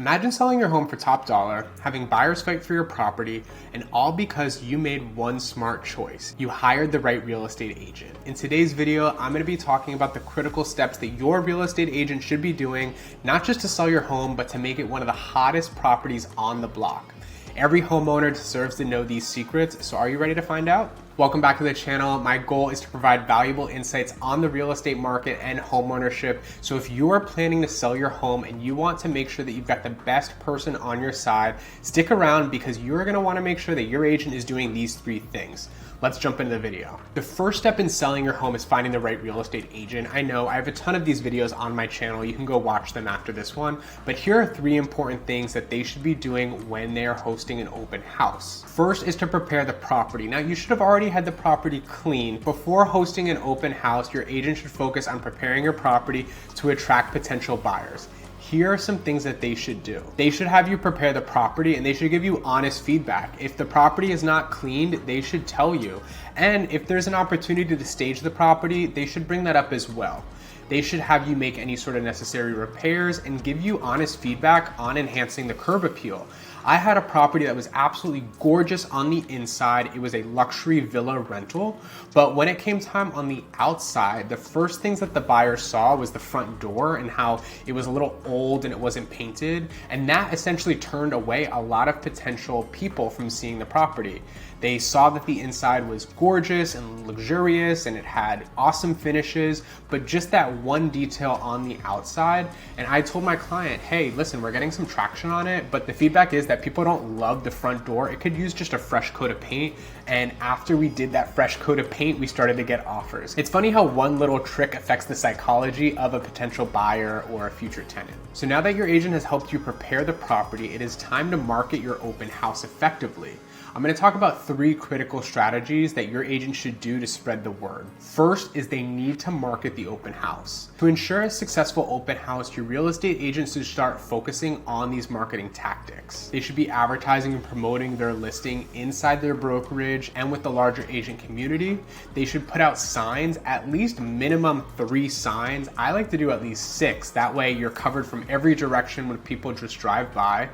Imagine selling your home for top dollar, having buyers fight for your property, and all because you made one smart choice. You hired the right real estate agent. In today's video, I'm going to be talking about the critical steps that your real estate agent should be doing, not just to sell your home, but to make it one of the hottest properties on the block. Every homeowner deserves to know these secrets, so are you ready to find out? Welcome back to the channel. My goal is to provide valuable insights on the real estate market and homeownership. So if you are planning to sell your home and you want to make sure that you've got the best person on your side, stick around because you're going to want to make sure that your agent is doing these three things. Let's jump into the video. The first step in selling your home is finding the right real estate agent. I know I have a ton of these videos on my channel. You can go watch them after this one, but here are three important things that they should be doing when they are hosting an open house. First is to prepare the property. Now you should have already had the property cleaned. Before hosting an open house, your agent should focus on preparing your property to attract potential buyers. Here are some things that they should do. They should have you prepare the property and they should give you honest feedback. If the property is not cleaned, they should tell you. And if there's an opportunity to stage the property, they should bring that up as well. They should have you make any sort of necessary repairs and give you honest feedback on enhancing the curb appeal. I had a property that was absolutely gorgeous on the inside. It was a luxury villa rental, but when it came time on the outside, the first things that the buyer saw was the front door and how it was a little old and it wasn't painted. And that essentially turned away a lot of potential people from seeing the property. They saw that the inside was gorgeous and luxurious and it had awesome finishes, but just that one detail on the outside. And I told my client, hey, listen, we're getting some traction on it, but the feedback is that people don't love the front door. It could use just a fresh coat of paint. And after we did that fresh coat of paint, we started to get offers. It's funny how one little trick affects the psychology of a potential buyer or a future tenant. So now that your agent has helped you prepare the property, it is time to market your open house effectively. I'm going to talk about three critical strategies that your agent should do to spread the word. First is they need to market the open house. To ensure a successful open house, your real estate agent should start focusing on these marketing tactics. They should be advertising and promoting their listing inside their brokerage and with the larger agent community. They should put out signs, at least minimum 3 signs. I like to do at least 6. That way you're covered from every direction when people just drive by.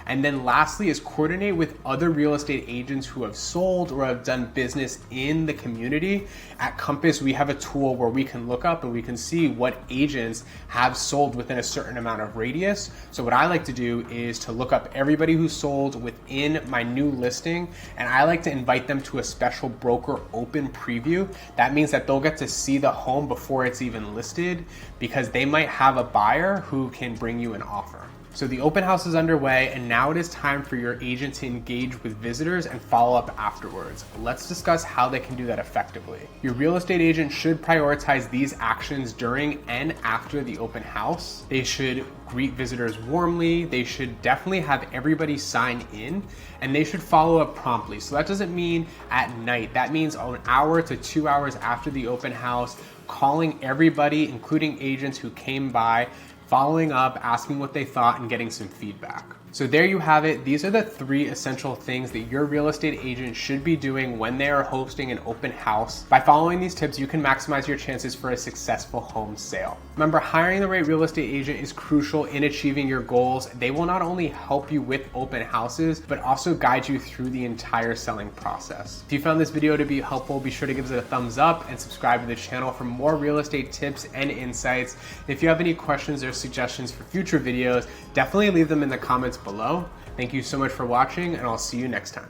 And then lastly is coordinate with other real estate agents who have sold or have done business in the community. At Compass, we have a tool where we can look up and we can see what agents have sold within a certain amount of radius. So what I like to do is to look up everybody who sold within my new listing, and I like to invite them to a special broker open preview. That means that they'll get to see the home before it's even listed because they might have a buyer who can bring you an offer. So the open house is underway, and now it is time for your agent to engage with visitors and follow up afterwards. Let's discuss how they can do that effectively. Your real estate agent should prioritize these actions during and after the open house. They should greet visitors warmly. They should definitely have everybody sign in, and they should follow up promptly. So that doesn't mean at night. That means an hour to 2 hours after the open house, calling everybody, including agents who came by, following up, asking what they thought, and getting some feedback. So there you have it. These are the 3 essential things that your real estate agent should be doing when they are hosting an open house. By following these tips, you can maximize your chances for a successful home sale. Remember, hiring the right real estate agent is crucial in achieving your goals. They will not only help you with open houses, but also guide you through the entire selling process. If you found this video to be helpful, be sure to give it a thumbs up and subscribe to the channel for more real estate tips and insights. And if you have any questions or suggestions for future videos, definitely leave them in the comments below. Thank you so much for watching, and I'll see you next time.